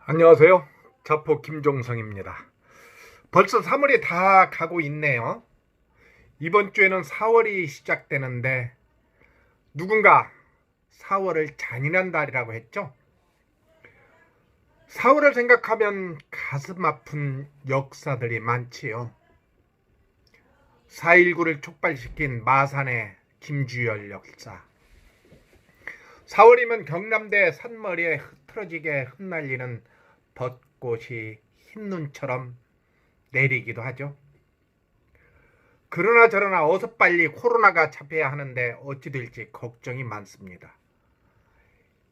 안녕하세요. 자포 김종성입니다. 벌써 3월이 다 가고 있네요. 이번 주에는 4월이 시작되는데 누군가 4월을 잔인한 달이라고 했죠. 4월을 생각하면 가슴 아픈 역사들이 많지요. 4.19를 촉발시킨 마산의 김주열 역사. 4월이면 경남대 산머리에 흐트러지게 흩날리는 벚꽃이 흰눈처럼 내리기도 하죠. 그러나 저러나 어서 빨리 코로나가 잡혀야 하는데 어찌 될지 걱정이 많습니다.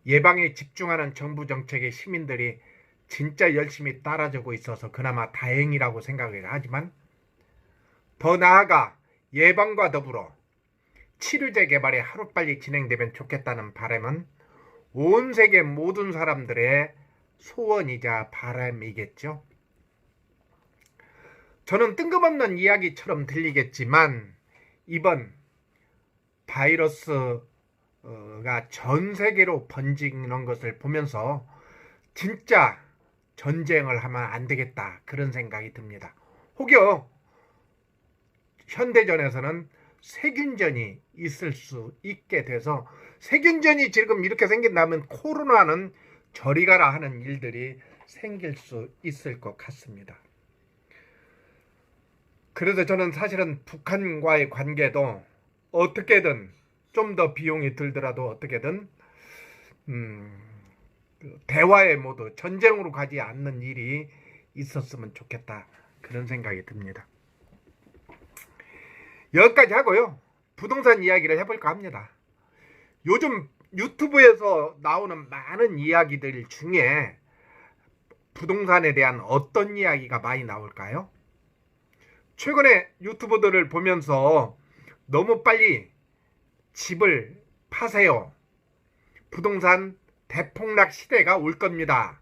예방에 집중하는 정부 정책에 시민들이 진짜 열심히 따라주고 있어서 그나마 다행이라고 생각을 하지만 더 나아가 예방과 더불어 치료제 개발이 하루빨리 진행되면 좋겠다는 바람은 온 세계 모든 사람들의 소원이자 바람이겠죠. 저는 뜬금없는 이야기처럼 들리겠지만 이번 바이러스가 전 세계로 번지는 것을 보면서 진짜 전쟁을 하면 안 되겠다 그런 생각이 듭니다. 혹여 현대전에서는 세균전이 있을 수 있게 돼서 세균전이 지금 이렇게 생긴다면 코로나는 저리 가라 하는 일들이 생길 수 있을 것 같습니다. 그래서 저는 사실은 북한과의 관계도 어떻게든 좀 더 비용이 들더라도 어떻게든 대화의 모드, 전쟁으로 가지 않는 일이 있었으면 좋겠다 그런 생각이 듭니다. 여기까지 하고요. 부동산 이야기를 해볼까 합니다. 요즘 유튜브에서 나오는 많은 이야기들 중에 부동산에 대한 어떤 이야기가 많이 나올까요? 최근에 유튜브들을 보면서 너무 빨리 집을 파세요. 부동산 대폭락 시대가 올 겁니다.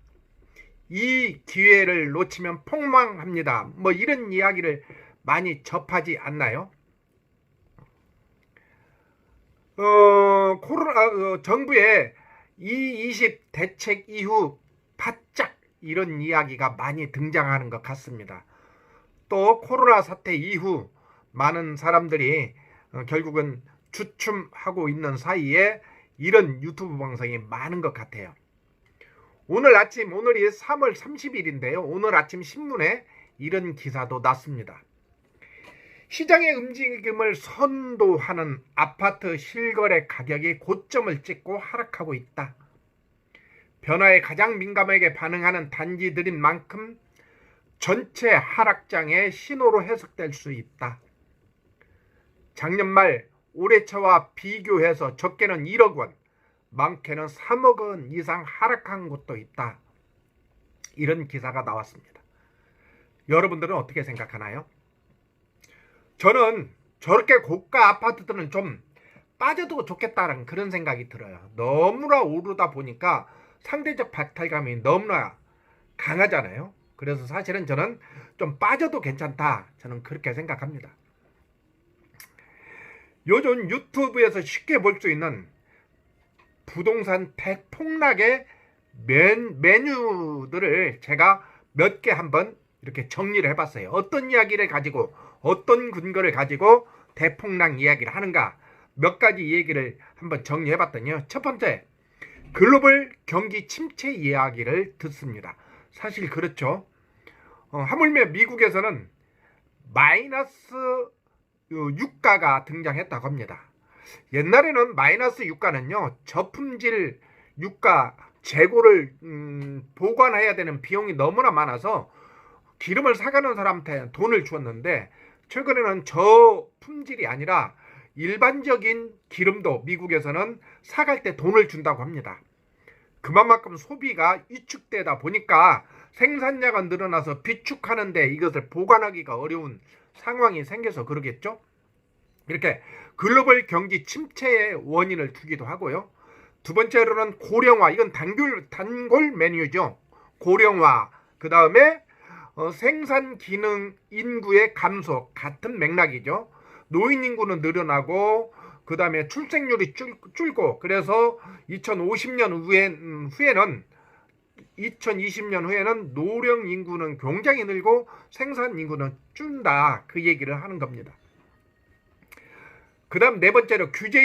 이 기회를 놓치면 폭망합니다. 뭐 이런 이야기를 많이 접하지 않나요? 정부의 E20 대책 이후 바짝 이런 이야기가 많이 등장하는 것 같습니다. 또 코로나 사태 이후 많은 사람들이 결국은 주춤하고 있는 사이에 이런 유튜브 방송이 많은 것 같아요. 오늘이 3월 30일인데요. 오늘 아침 신문에 이런 기사도 났습니다. 시장의 움직임을 선도하는 아파트 실거래 가격이 고점을 찍고 하락하고 있다. 변화에 가장 민감하게 반응하는 단지들인 만큼 전체 하락장의 신호로 해석될 수 있다. 작년 말 올해처와 비교해서 적게는 1억 원, 많게는 3억 원 이상 하락한 곳도 있다. 이런 기사가 나왔습니다. 여러분들은 어떻게 생각하나요? 저는 저렇게 고가 아파트들은 좀 빠져도 좋겠다는 그런 생각이 들어요. 너무나 오르다 보니까 상대적 박탈감이 너무나 강하잖아요. 그래서 사실은 저는 좀 빠져도 괜찮다. 저는 그렇게 생각합니다. 요즘 유튜브에서 쉽게 볼 수 있는 부동산 대폭락의 메뉴들을 제가 몇 개 한번 이렇게 정리를 해봤어요. 어떤 이야기를 가지고 어떤 근거를 가지고 대폭락 이야기를 하는가 몇 가지 얘기를 한번 정리해봤더니요. 첫 번째, 글로벌 경기 침체 이야기를 듣습니다. 사실 그렇죠. 하물며 미국에서는 마이너스 유가가 등장했다고 합니다. 옛날에는 마이너스 유가는요, 저품질 유가 재고를 보관해야 되는 비용이 너무나 많아서 기름을 사가는 사람한테 돈을 주었는데 최근에는 저품질이 아니라 일반적인 기름도 미국에서는 사갈 때 돈을 준다고 합니다. 그만큼 소비가 위축되다 보니까 생산량가 늘어나서 비축하는데 이것을 보관하기가 어려운 상황이 생겨서 그러겠죠. 이렇게 글로벌 경기 침체의 원인을 두기도 하고요. 두 번째로는 고령화, 이건 단골 메뉴죠. 고령화, 그 다음에 생산 기능 인구의 감소, 같은 맥락이죠. 노인 인구는 늘어나고 그 다음에 출생률이 줄고 그래서 2050년 후에는 2020년 후에는 노령 인구는 굉장히 늘고 생산 인구는 준다. 그 얘기를 하는 겁니다. 그 다음 네 번째로 규제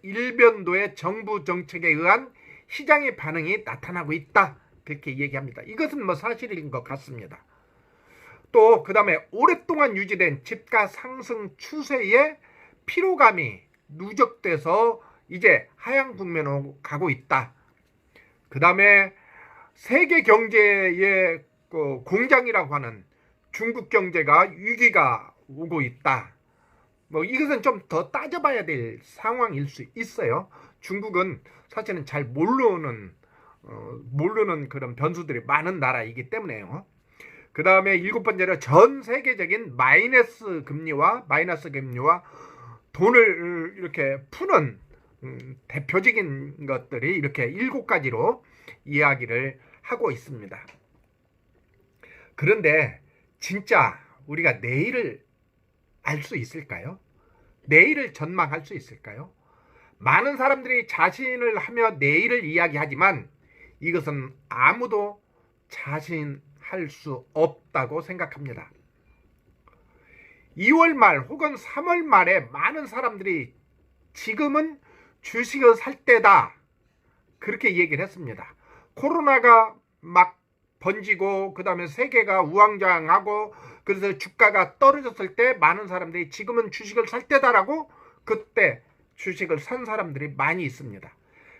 일변도의 정부 정책에 의한 시장의 반응이 나타나고 있다. 그렇게 얘기합니다. 이것은 뭐 사실인 것 같습니다. 또 그 다음에 오랫동안 유지된 집가 상승 추세에 피로감이 누적돼서 이제 하향 국면으로 가고 있다. 그 다음에 세계 경제의 공장이라고 하는 중국 경제가 위기가 오고 있다. 뭐 이것은 좀 더 따져봐야 될 상황일 수 있어요. 중국은 사실은 잘 모르는 그런 변수들이 많은 나라이기 때문에요. 그 다음에 일곱 번째로 전 세계적인 마이너스 금리와 돈을 이렇게 푸는 대표적인 것들이 이렇게 7가지로 이야기를 하고 있습니다. 그런데 진짜 우리가 내일을 알 수 있을까요? 내일을 전망할 수 있을까요? 많은 사람들이 자신을 하며 내일을 이야기하지만 이것은 아무도 자신할 수 없다고 생각합니다. 2월 말 혹은 3월 말에 많은 사람들이 지금은 주식을 살 때다. 그렇게 얘기를 했습니다. 코로나가 막 번지고 그 다음에 세계가 우왕좌왕하고 그래서 주가가 떨어졌을 때 많은 사람들이 지금은 주식을 살 때다라고 그때 주식을 산 사람들이 많이 있습니다.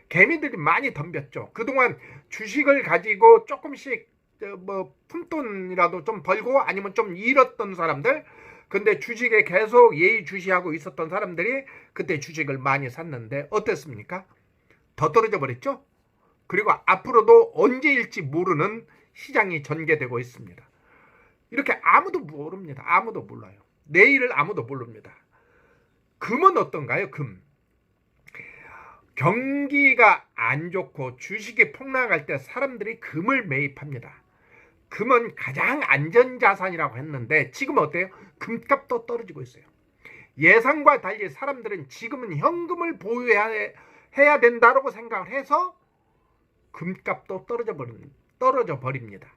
개미들이 많이 덤볐죠. 그동안 주식을 가지고 조금씩 뭐 푼돈이라도 좀 벌고 아니면 좀 잃었던 사람들, 근데 주식에 계속 예의주시하고 있었던 사람들이 그때 주식을 많이 샀는데 어땠습니까? 더 떨어져 버렸죠? 그리고 앞으로도 언제일지 모르는 시장이 전개되고 있습니다. 이렇게 아무도 모릅니다. 아무도 몰라요. 내일을 아무도 모릅니다. 금은 어떤가요? 금. 경기가 안 좋고 주식이 폭락할 때 사람들이 금을 매입합니다. 금은 가장 안전자산이라고 했는데 지금 어때요? 금값도 떨어지고 있어요. 예상과 달리 사람들은 지금은 현금을 보유해야 된다고 생각을 해서 금값도 떨어져 버립니다.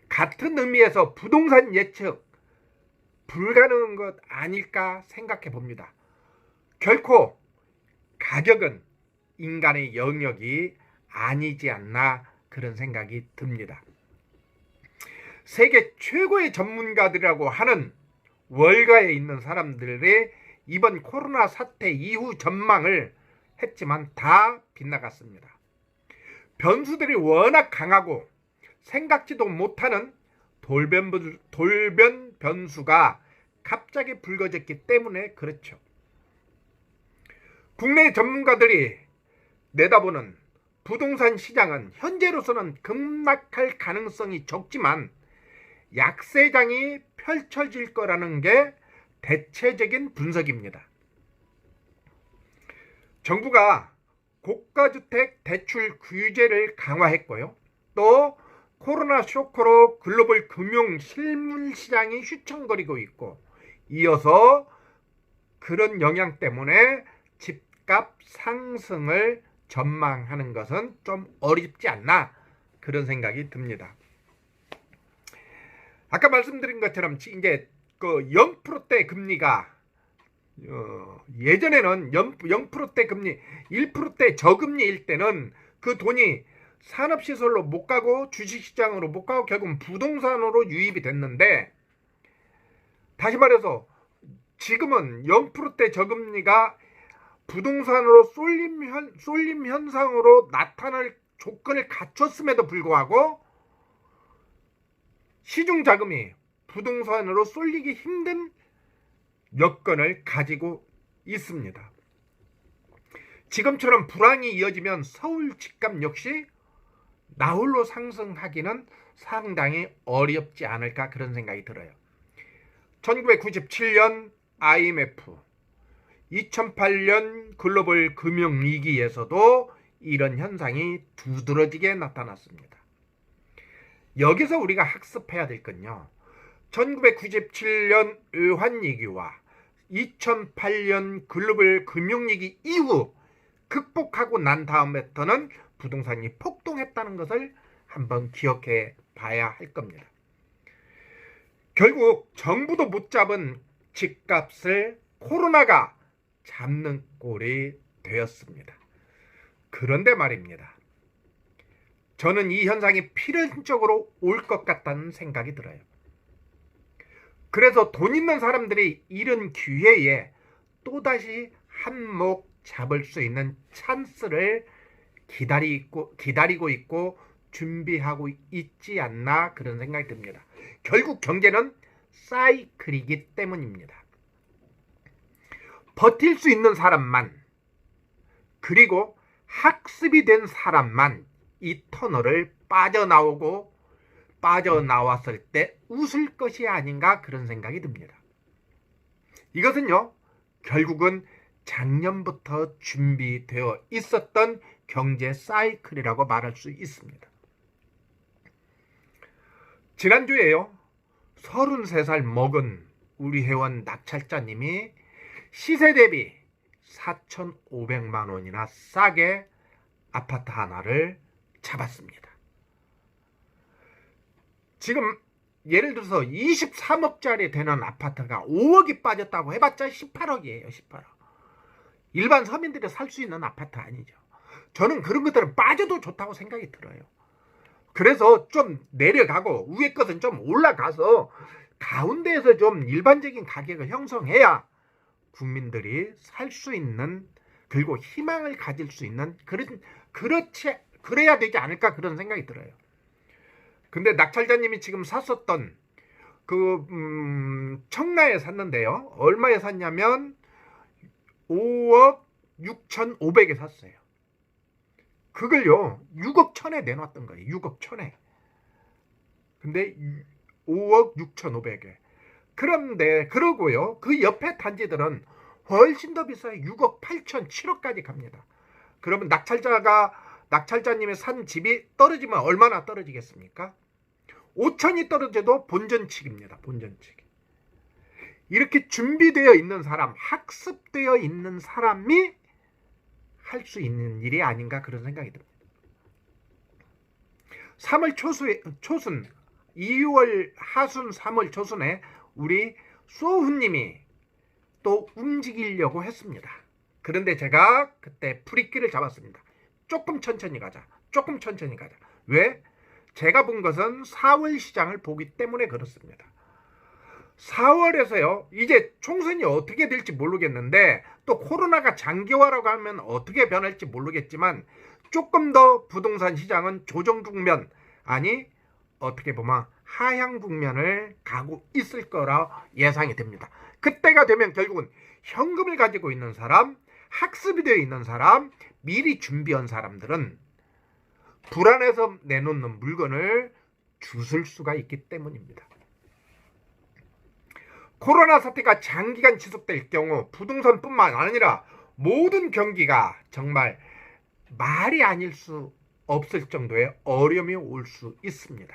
같은 의미에서 부동산 예측 불가능한 것 아닐까 생각해 봅니다. 결코 가격은 인간의 영역이 아니지 않나 그런 생각이 듭니다. 세계 최고의 전문가들이라고 하는 월가에 있는 사람들의 이번 코로나 사태 이후 전망을 했지만 다 빗나갔습니다. 변수들이 워낙 강하고 생각지도 못하는 돌변 변수가 갑자기 불거졌기 때문에 그렇죠. 국내 전문가들이 내다보는 부동산 시장은 현재로서는 급락할 가능성이 적지만 약세장이 펼쳐질 거라는 게 대체적인 분석입니다. 정부가 고가주택 대출 규제를 강화했고요. 또 코로나 쇼크로 글로벌 금융 실물 시장이 휘청거리고 있고 이어서 그런 영향 때문에 집값 상승을 전망하는 것은 좀 어렵지 않나 그런 생각이 듭니다. 아까 말씀드린 것처럼 이제 그 0%대 금리가 예전에는 0%대 금리 1%대 저금리일 때는 그 돈이 산업시설로 못 가고 주식시장으로 못 가고 결국은 부동산으로 유입이 됐는데 다시 말해서 지금은 0%대 저금리가 부동산으로 쏠림 현상으로 나타날 조건을 갖췄음에도 불구하고 시중자금이 부동산으로 쏠리기 힘든 여건을 가지고 있습니다. 지금처럼 불황이 이어지면 서울 집값 역시 나홀로 상승하기는 상당히 어렵지 않을까 그런 생각이 들어요. 1997년 IMF, 2008년 글로벌 금융위기에서도 이런 현상이 두드러지게 나타났습니다. 여기서 우리가 학습해야 될 건요. 1997년 외환위기와 2008년 글로벌 금융위기 이후 극복하고 난 다음부터는 부동산이 폭등했다는 것을 한번 기억해 봐야 할 겁니다. 결국 정부도 못 잡은 집값을 코로나가 잡는 꼴이 되었습니다. 그런데 말입니다. 저는 이 현상이 필연적으로 올 것 같다는 생각이 들어요. 그래서 돈 있는 사람들이 이런 기회에 또다시 한몫 잡을 수 있는 찬스를 기다리고 있고 준비하고 있지 않나 그런 생각이 듭니다. 결국 경제는 사이클이기 때문입니다. 버틸 수 있는 사람만, 그리고 학습이 된 사람만 이 터널을 빠져나왔을 때 웃을 것이 아닌가 그런 생각이 듭니다. 이것은요, 결국은 작년부터 준비되어 있었던 경제 사이클이라고 말할 수 있습니다. 지난주에요, 33살 먹은 우리 회원 낙찰자님이 시세 대비 4,500만 원이나 싸게 아파트 하나를 잡았습니다. 지금 예를 들어서 23억짜리 되는 아파트가 5억이 빠졌다고 해봤자 18억이에요. 18억. 일반 서민들이 살 수 있는 아파트 아니죠. 저는 그런 것들은 빠져도 좋다고 생각이 들어요. 그래서 좀 내려가고 위에 것은 좀 올라가서 가운데에서 좀 일반적인 가격을 형성해야 국민들이 살 수 있는, 그리고 희망을 가질 수 있는 그래야 되지 않을까 그런 생각이 들어요. 근데 낙찰자님이 지금 샀었던 청라에 샀는데요. 얼마에 샀냐면 5억 6,500에 샀어요. 그걸요 6억 1천에 내놨던 거예요. 6억 1천에. 근데 5억 6,500에. 그런데 그러고요, 그 옆에 단지들은 훨씬 더 비싸요. 6억 8천, 7억까지 갑니다. 그러면 낙찰자님이 산 집이 떨어지면 얼마나 떨어지겠습니까? 5천이 떨어져도 본전치기입니다. 본전치기. 이렇게 준비되어 있는 사람, 학습되어 있는 사람이 할 수 있는 일이 아닌가 그런 생각이 듭니다. 3월 초순, 2월 하순, 3월 초순에 우리 소훈님이 또 움직이려고 했습니다. 그런데 제가 그때 브레이크를 잡았습니다. 조금 천천히 가자. 왜? 제가 본 것은 4월 시장을 보기 때문에 그렇습니다. 4월에서요, 이제 총선이 어떻게 될지 모르겠는데, 또 코로나가 장기화라고 하면 어떻게 변할지 모르겠지만, 조금 더 부동산 시장은 조정 국면, 아니 어떻게 보면 하향 국면을 가고 있을 거라 예상이 됩니다. 그때가 되면 결국은 현금을 가지고 있는 사람, 학습이 되어 있는 사람, 미리 준비한 사람들은 불안해서 내놓는 물건을 주술 수가 있기 때문입니다. 코로나 사태가 장기간 지속될 경우 부동산뿐만 아니라 모든 경기가 정말 말이 아닐 수 없을 정도의 어려움이 올 수 있습니다.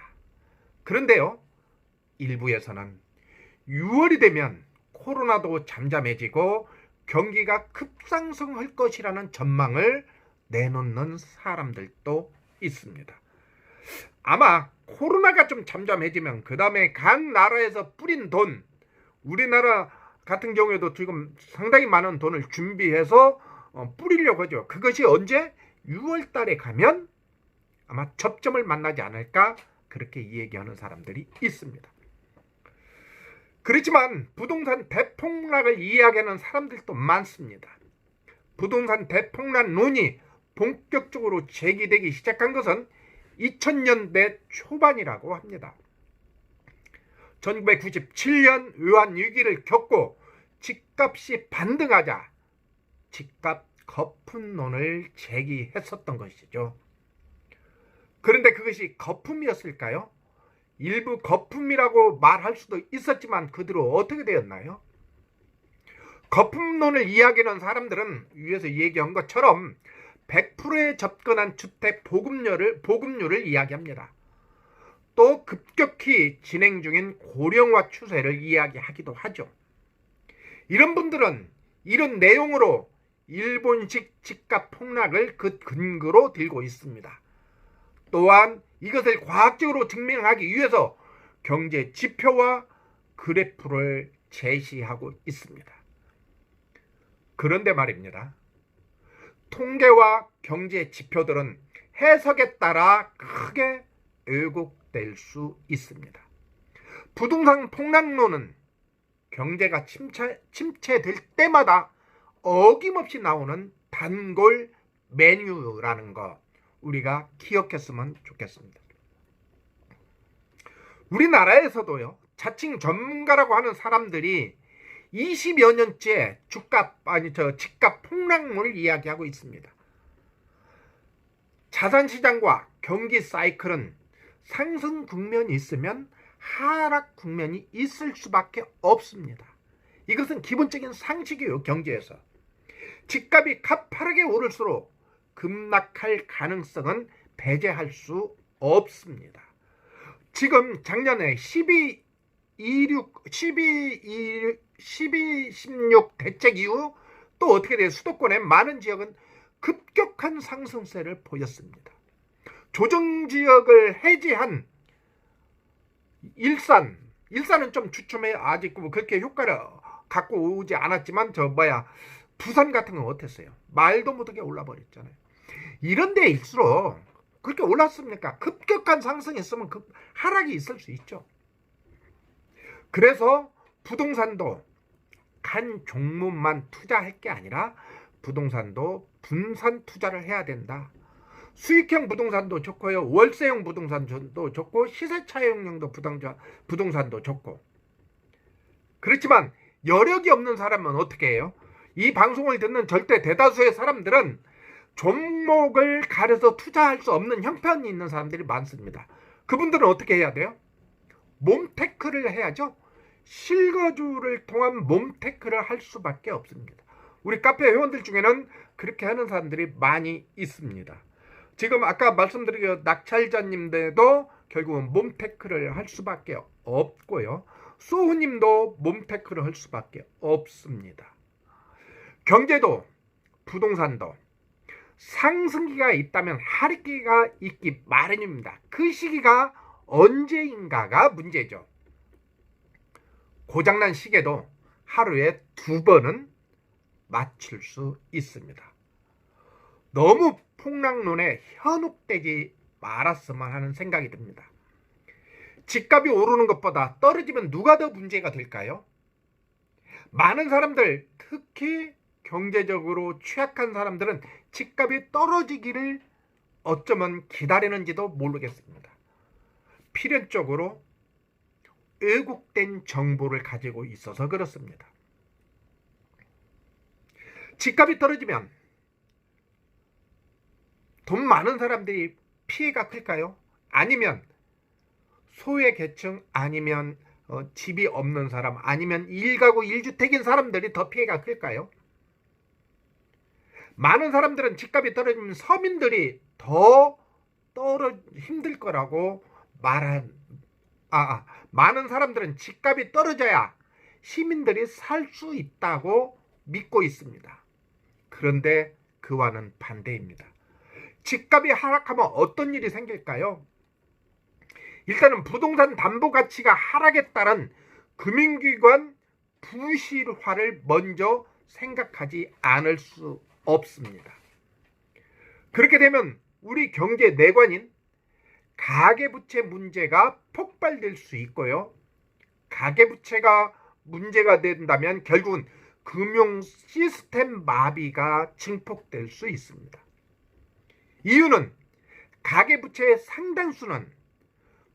그런데요, 일부에서는 6월이 되면 코로나도 잠잠해지고 경기가 급상승할 것이라는 전망을 내놓는 사람들도 있습니다. 아마 코로나가 좀 잠잠해지면 그 다음에 각 나라에서 뿌린 돈, 우리나라 같은 경우에도 지금 상당히 많은 돈을 준비해서 뿌리려고 하죠. 그것이 언제? 6월 달에 가면 아마 접점을 만나지 않을까 그렇게 얘기하는 사람들이 있습니다. 그렇지만 부동산 대폭락을 이야기하는 사람들도 많습니다. 부동산 대폭락론이 본격적으로 제기되기 시작한 것은 2000년대 초반이라고 합니다. 1997년 외환위기를 겪고 집값이 반등하자 집값 거품론을 제기했었던 것이죠. 그런데 그것이 거품이었을까요? 일부 거품이라고 말할 수도 있었지만 그 뒤로 어떻게 되었나요? 거품론을 이야기하는 사람들은 위에서 얘기한 것처럼 100%에 접근한 주택 보급률을 이야기합니다. 또 급격히 진행 중인 고령화 추세를 이야기하기도 하죠. 이런 분들은 이런 내용으로 일본식 집값 폭락을 그 근거로 들고 있습니다. 또한 이것을 과학적으로 증명하기 위해서 경제 지표와 그래프를 제시하고 있습니다. 그런데 말입니다. 통계와 경제 지표들은 해석에 따라 크게 왜곡될 수 있습니다. 부동산 폭락론은 경제가 침체될 때마다 어김없이 나오는 단골 메뉴라는 거 우리가 기억했으면 좋겠습니다. 우리나라에서도요, 자칭 전문가라고 하는 사람들이 20여 년째 집값 폭락론을 이야기하고 있습니다. 자산시장과 경기 사이클은 상승 국면이 있으면 하락 국면이 있을 수밖에 없습니다. 이것은 기본적인 상식이에요. 경제에서 집값이 가파르게 오를수록 급락할 가능성은 배제할 수 없습니다. 지금 작년에 12.16 대책 이후 또 어떻게 돼요? 수도권의 많은 지역은 급격한 상승세를 보였습니다. 조정지역을 해제한 일산은 좀 주춤해요. 아직 그렇게 효과를 갖고 오지 않았지만 부산 같은 건 어땠어요? 말도 못하게 올라버렸잖아요. 이런 데일수록 그렇게 올랐습니까? 급격한 상승이 있으면 하락이 있을 수 있죠. 그래서 부동산도 한 종목만 투자할 게 아니라 부동산도 분산 투자를 해야 된다. 수익형 부동산도 좋고요. 월세형 부동산도 좋고 시세차익형도 부동산도 좋고. 그렇지만 여력이 없는 사람은 어떻게 해요? 이 방송을 듣는 절대 대다수의 사람들은 종목을 가려서 투자할 수 없는 형편이 있는 사람들이 많습니다. 그분들은 어떻게 해야 돼요? 몸테크를 해야죠. 실거주를 통한 몸테크를 할 수밖에 없습니다. 우리 카페 회원들 중에는 그렇게 하는 사람들이 많이 있습니다. 지금 아까 말씀드린 낙찰자님들도 결국은 몸테크를 할 수밖에 없고요. 소우님도 몸테크를 할 수밖에 없습니다. 경제도 부동산도 상승기가 있다면 하락기가 있기 마련입니다. 그 시기가 언제인가가 문제죠. 고장난 시계도 하루에 2번은 맞출 수 있습니다. 너무 폭락론에 현혹되지 말았으면 하는 생각이 듭니다. 집값이 오르는 것보다 떨어지면 누가 더 문제가 될까요? 많은 사람들, 특히 경제적으로 취약한 사람들은 집값이 떨어지기를 어쩌면 기다리는지도 모르겠습니다. 필연적으로 왜곡된 정보를 가지고 있어서 그렇습니다. 집값이 떨어지면 돈 많은 사람들이 피해가 클까요? 아니면 소외계층, 아니면 집이 없는 사람, 아니면 1가구 1주택인 사람들이 더 피해가 클까요? 많은 사람들은 집값이 떨어지면 서민들이 더 힘들 거라고 많은 사람들은 집값이 떨어져야 시민들이 살 수 있다고 믿고 있습니다. 그런데 그와는 반대입니다. 집값이 하락하면 어떤 일이 생길까요? 일단은 부동산 담보 가치가 하락에 따른 금융기관 부실화를 먼저 생각하지 않을 수 없습니다. 그렇게 되면 우리 경제 내관인 가계부채 문제가 폭발될 수 있고요. 가계부채가 문제가 된다면 결국은 금융 시스템 마비가 증폭될 수 있습니다. 이유는 가계부채의 상당수는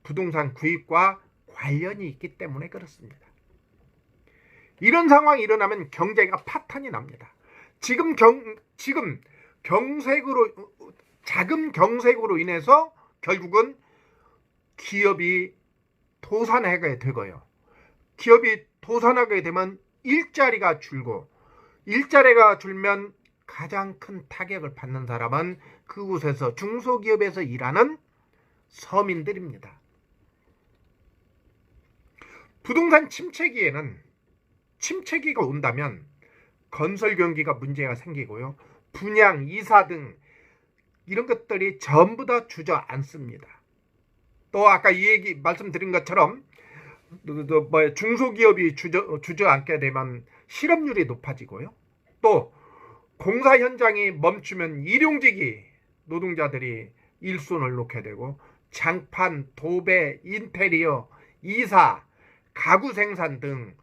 부동산 구입과 관련이 있기 때문에 그렇습니다. 이런 상황이 일어나면 경제가 파탄이 납니다. 지금 자금 경색으로 인해서 결국은 기업이 도산하게 되고요. 기업이 도산하게 되면 일자리가 줄고, 일자리가 줄면 가장 큰 타격을 받는 사람은 그곳에서 중소기업에서 일하는 서민들입니다. 부동산 침체기에는 침체기가 온다면 건설 경기가 문제가 생기고요. 분양, 이사 등 이런 것들이 전부 다 주저앉습니다. 또 아까 이 얘기 말씀드린 것처럼 중소기업이 주저앉게 되면 실업률이 높아지고요. 또 공사 현장이 멈추면 일용직이 노동자들이 일손을 놓게 되고 장판, 도배, 인테리어, 이사, 가구 생산 등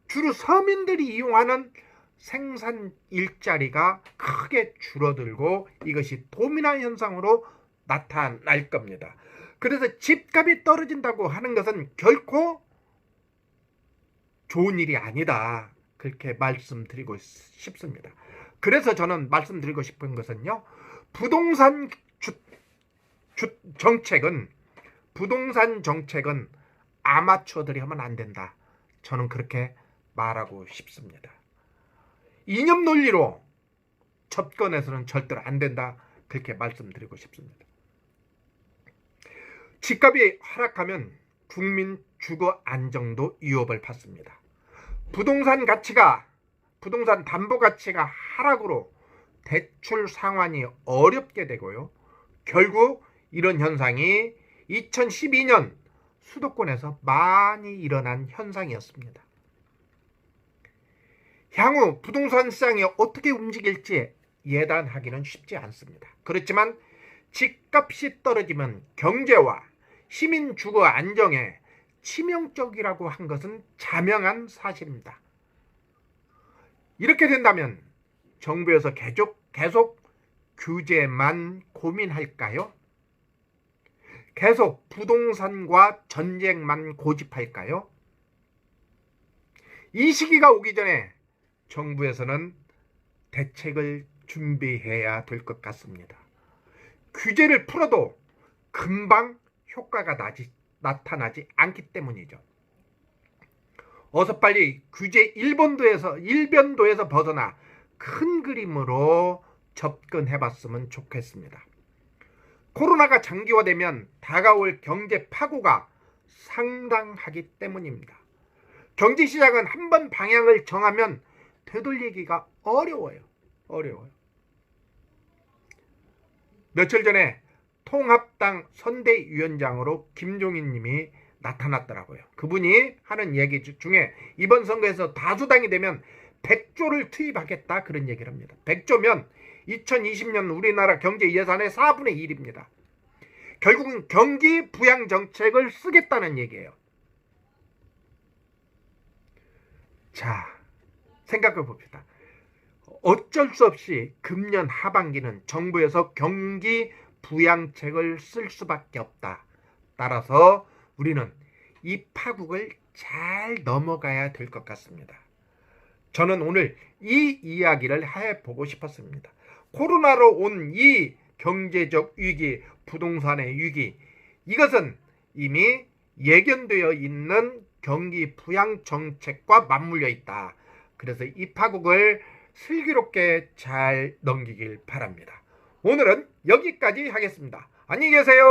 주로 서민들이 이용하는 생산 일자리가 크게 줄어들고 이것이 도미노 현상으로 나타날 겁니다. 그래서 집값이 떨어진다고 하는 것은 결코 좋은 일이 아니다. 그렇게 말씀드리고 싶습니다. 그래서 저는 말씀드리고 싶은 것은요. 부동산 정책은 아마추어들이 하면 안 된다. 저는 그렇게 말하고 싶습니다. 이념 논리로 접근해서는 절대로 안 된다. 그렇게 말씀드리고 싶습니다. 집값이 하락하면 국민 주거 안정도 위협을 받습니다. 부동산 담보 가치가 하락으로 대출 상환이 어렵게 되고요. 결국 이런 현상이 2012년 수도권에서 많이 일어난 현상이었습니다. 향후 부동산 시장이 어떻게 움직일지 예단하기는 쉽지 않습니다. 그렇지만 집값이 떨어지면 경제와 시민 주거 안정에 치명적이라고 한 것은 자명한 사실입니다. 이렇게 된다면 정부에서 계속 규제만 고민할까요? 계속 부동산과 전쟁만 고집할까요? 이 시기가 오기 전에 정부에서는 대책을 준비해야 될 것 같습니다. 규제를 풀어도 금방 효과가 나타나지 않기 때문이죠. 어서 빨리 규제 일변도에서 벗어나 큰 그림으로 접근해봤으면 좋겠습니다. 코로나가 장기화되면 다가올 경제 파고가 상당하기 때문입니다. 경제시장은 한번 방향을 정하면 되돌리기가 어려워요. 며칠 전에 통합당 선대위원장으로 김종인 님이 나타났더라고요. 그분이 하는 얘기 중에 이번 선거에서 다수당이 되면 100조를 투입하겠다 그런 얘기를 합니다. 100조면 2020년 우리나라 경제 예산의 4분의 1입니다. 결국은 경기 부양 정책을 쓰겠다는 얘기예요. 자, 생각해 봅시다. 어쩔 수 없이 금년 하반기는 정부에서 경기 부양책을 쓸 수밖에 없다. 따라서 우리는 이 파국을 잘 넘어가야 될 것 같습니다. 저는 오늘 이 이야기를 해보고 싶었습니다. 코로나로 온 이 경제적 위기, 부동산의 위기, 이것은 이미 예견되어 있는 경기 부양 정책과 맞물려 있다. 그래서 이 파국을 슬기롭게 잘 넘기길 바랍니다. 오늘은 여기까지 하겠습니다. 안녕히 계세요.